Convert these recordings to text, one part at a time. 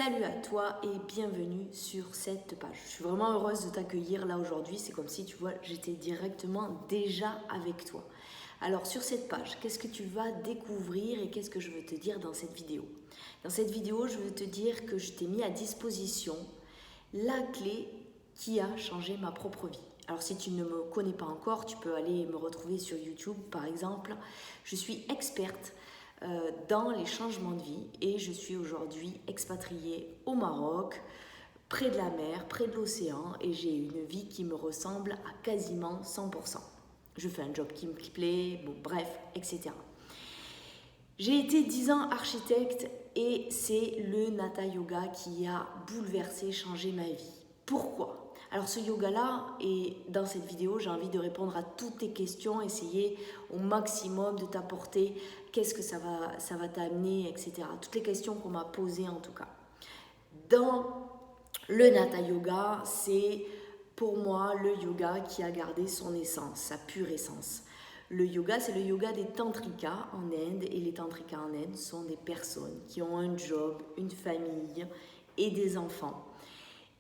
Salut à toi et bienvenue sur cette page. Je suis vraiment heureuse de t'accueillir là aujourd'hui. C'est comme si tu vois, j'étais directement déjà avec toi. Alors sur cette page, qu'est-ce que tu vas découvrir et qu'est-ce que je veux te dire dans cette vidéo? Dans cette vidéo, je veux te dire que je t'ai mis à disposition la clé qui a changé ma propre vie. Alors si tu ne me connais pas encore, tu peux aller me retrouver sur YouTube par exemple. Je suis experte dans les changements de vie et je suis aujourd'hui expatriée au Maroc, près de la mer, près de l'océan et j'ai une vie qui me ressemble à quasiment 100%. Je fais un job qui me plaît, bon, bref, etc. J'ai été 10 ans architecte et c'est le Natha Yoga qui a bouleversé, changé ma vie. Pourquoi ? Alors ce yoga-là, et dans cette vidéo, j'ai envie de répondre à toutes tes questions, essayer au maximum de t'apporter qu'est-ce que ça va t'amener, etc. Toutes les questions qu'on m'a posées en tout cas. Dans le Natha Yoga, c'est pour moi le yoga qui a gardé son essence, sa pure essence. Le yoga, c'est le yoga des tantrikas en Inde et les tantrikas en Inde sont des personnes qui ont un job, une famille et des enfants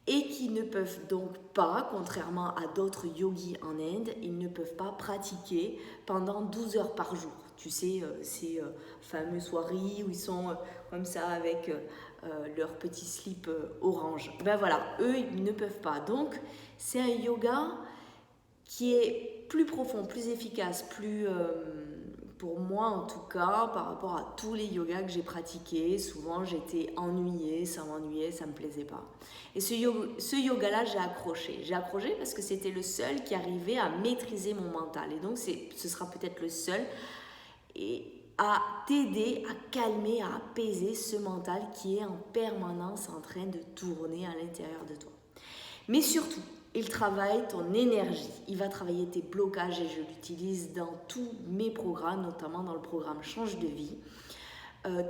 et qui ne peuvent donc pas, contrairement à d'autres yogis en Inde, ils ne peuvent pas pratiquer pendant 12 heures par jour. Tu sais, ces fameuses soirées où ils sont comme ça avec leur petit slip orange. Ben voilà, eux, ils ne peuvent pas. Donc, c'est un yoga qui est plus profond, plus efficace, plus, pour moi en tout cas, par rapport à tous les yogas que j'ai pratiqués. Souvent, j'étais ennuyée, ça m'ennuyait, ça ne me plaisait pas. Et ce yoga-là, j'ai accroché. J'ai accroché parce que c'était le seul qui arrivait à maîtriser mon mental. Et donc, ce sera peut-être le seul à t'aider à calmer, à apaiser ce mental qui est en permanence en train de tourner à l'intérieur de toi. Mais surtout, il travaille ton énergie, il va travailler tes blocages et je l'utilise dans tous mes programmes, notamment dans le programme Change de vie.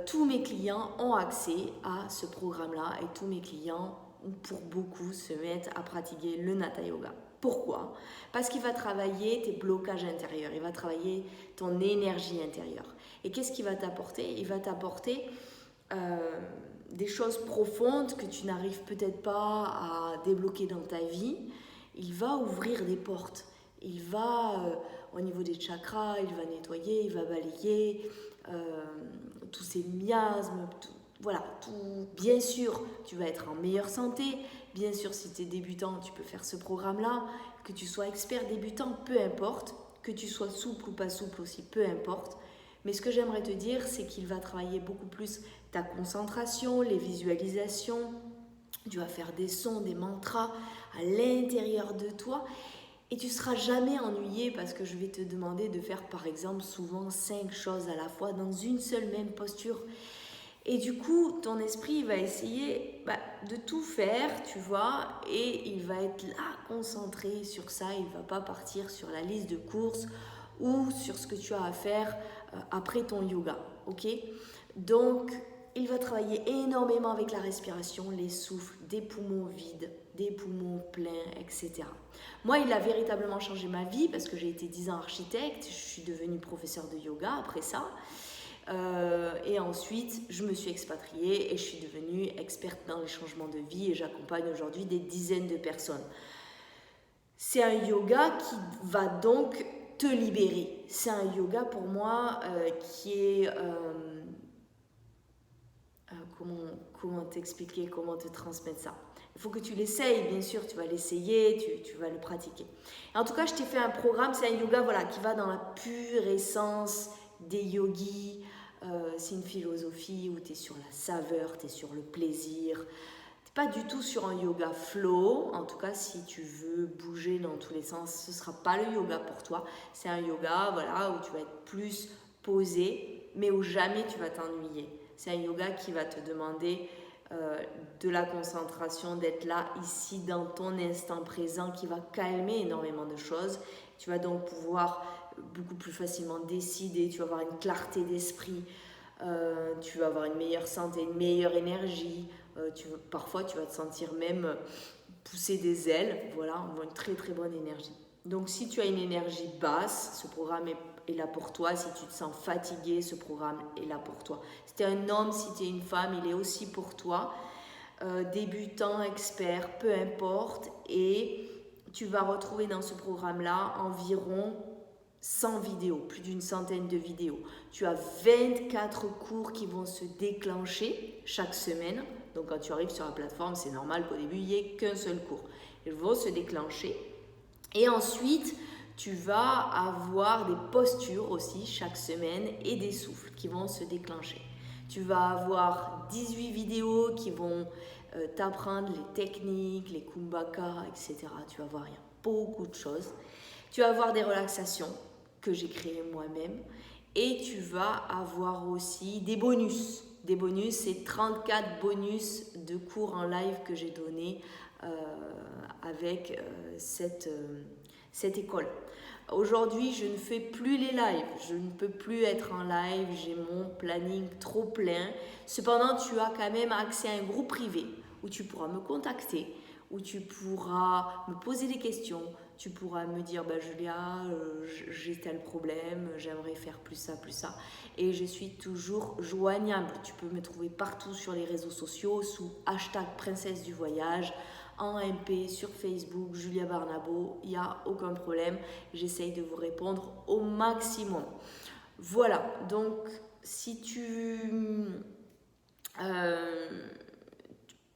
Tous mes clients ont accès à ce programme-là et tous mes clients, pour beaucoup, se mettent à pratiquer le Natha Yoga. Pourquoi ? Parce qu'il va travailler tes blocages intérieurs, il va travailler ton énergie intérieure. Et qu'est-ce qu'il va t'apporter ? Il va t'apporter des choses profondes que tu n'arrives peut-être pas à débloquer dans ta vie. Il va ouvrir des portes. Il va, au niveau des chakras, il va nettoyer, il va balayer tous ces miasmes, voilà, tout. Bien sûr, tu vas être en meilleure santé. Bien sûr, si tu es débutant, tu peux faire ce programme-là. Que tu sois expert, débutant, peu importe. Que tu sois souple ou pas souple aussi, peu importe. Mais ce que j'aimerais te dire, c'est qu'il va travailler beaucoup plus ta concentration, les visualisations. Tu vas faire des sons, des mantras à l'intérieur de toi. Et tu ne seras jamais ennuyé parce que je vais te demander de faire par exemple souvent 5 choses à la fois dans une seule même posture. Et du coup, ton esprit va essayer de tout faire, tu vois, et il va être là, concentré sur ça. Il ne va pas partir sur la liste de courses ou sur ce que tu as à faire après ton yoga, ok ? Donc, il va travailler énormément avec la respiration, les souffles, des poumons vides, des poumons pleins, etc. Moi, il a véritablement changé ma vie parce que j'ai été 10 ans architecte, je suis devenue professeure de yoga après ça. Et ensuite, je me suis expatriée et je suis devenue experte dans les changements de vie et j'accompagne aujourd'hui des dizaines de personnes. C'est un yoga qui va donc te libérer. C'est un yoga pour moi qui est... comment t'expliquer, comment te transmettre ça. Il faut que tu l'essayes, bien sûr, tu vas l'essayer, tu vas le pratiquer. Et en tout cas, je t'ai fait un programme, c'est un yoga qui va dans la pure essence des yogis. C'est une philosophie où tu es sur la saveur, tu es sur le plaisir. Tu n'es pas du tout sur un yoga flow. En tout cas, si tu veux bouger dans tous les sens, ce ne sera pas le yoga pour toi. C'est un yoga où tu vas être plus posé, mais où jamais tu vas t'ennuyer. C'est un yoga qui va te demander de la concentration, d'être là, ici, dans ton instant présent, qui va calmer énormément de choses. Tu vas donc pouvoir beaucoup plus facilement décider, tu vas avoir une clarté d'esprit, tu vas avoir une meilleure santé, une meilleure énergie. Parfois, tu vas te sentir même pousser des ailes, voilà, on voit une très très bonne énergie. Donc, si tu as une énergie basse, ce programme est là pour toi. Si tu te sens fatigué, ce programme est là pour toi. Si tu es un homme, si tu es une femme, il est aussi pour toi. débutants, experts, peu importe. Et tu vas retrouver dans ce programme-là environ 100 vidéos, plus d'une centaine de vidéos. Tu as 24 cours qui vont se déclencher chaque semaine. Donc quand tu arrives sur la plateforme, c'est normal qu'au début, il n'y ait qu'un seul cours. Ils vont se déclencher. Et ensuite, tu vas avoir des postures aussi chaque semaine et des souffles qui vont se déclencher. Tu vas avoir 18 vidéos qui vont t'apprendre les techniques, les kumbhaka, etc. Tu vas voir, il y a beaucoup de choses. Tu vas avoir des relaxations que j'ai créées moi-même et tu vas avoir aussi des bonus. Des bonus, c'est 34 bonus de cours en live que j'ai donnés avec cette école. Aujourd'hui, je ne fais plus les lives, je ne peux plus être en live, j'ai mon planning trop plein. Cependant, tu as quand même accès à un groupe privé où tu pourras me contacter, où tu pourras me poser des questions, tu pourras me dire Julia, j'ai tel problème, j'aimerais faire plus ça, et je suis toujours joignable. Tu peux me trouver partout sur les réseaux sociaux sous #princesse du voyage, en MP, sur Facebook, Julia Barnabo, il n'y a aucun problème, j'essaye de vous répondre au maximum. Voilà, donc si tu...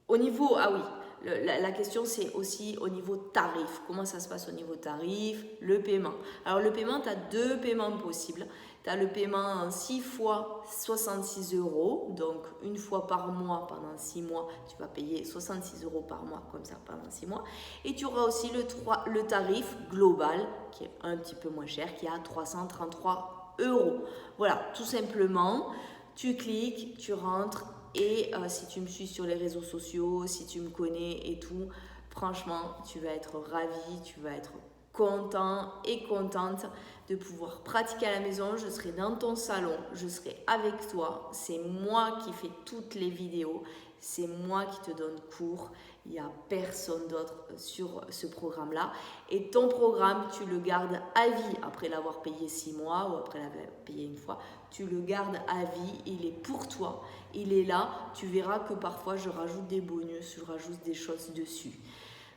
au niveau... Ah oui, la question c'est aussi au niveau tarif. Comment ça se passe au niveau tarif? Le paiement. Alors le paiement, tu as 2 paiements possibles. Tu as le paiement en 6 fois 66 €, donc une fois par mois pendant 6 mois, tu vas payer 66 € par mois comme ça pendant 6 mois. Et tu auras aussi le tarif global qui est un petit peu moins cher, qui est à 333 €. Voilà, tout simplement, tu cliques, tu rentres. Et si tu me suis sur les réseaux sociaux, si tu me connais et tout, franchement, tu vas être ravi, tu vas être content et contente de pouvoir pratiquer à la maison. Je serai dans ton salon, je serai avec toi. C'est moi qui fais toutes les vidéos, c'est moi qui te donne cours. Il n'y a personne d'autre sur ce programme-là. Et ton programme, tu le gardes à vie après l'avoir payé 6 mois ou après l'avoir payé une fois. Tu le gardes à vie, il est pour toi, il est là. Tu verras que parfois je rajoute des bonus, je rajoute des choses dessus.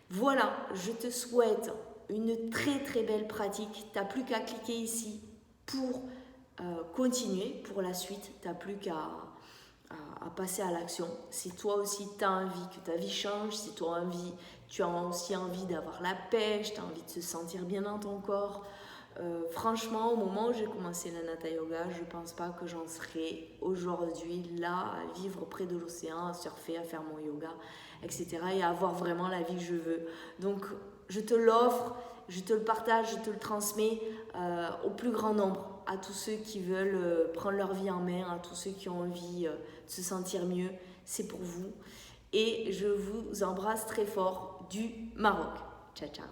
Voilà, je te souhaite une très très belle pratique. Tu n'as plus qu'à cliquer ici pour continuer. Pour la suite, tu n'as plus qu'à passer à l'action. Si toi aussi tu as envie que ta vie change, si toi tu as aussi envie d'avoir la pêche, tu as envie de se sentir bien dans ton corps, franchement, au moment où j'ai commencé l'Anata Yoga, je ne pense pas que j'en serais aujourd'hui là à vivre près de l'océan, à surfer, à faire mon yoga, etc. et à avoir vraiment la vie que je veux. Donc, je te l'offre, je te le partage, je te le transmets au plus grand nombre, à tous ceux qui veulent prendre leur vie en main, à tous ceux qui ont envie de se sentir mieux. C'est pour vous. Et je vous embrasse très fort du Maroc. Ciao, ciao.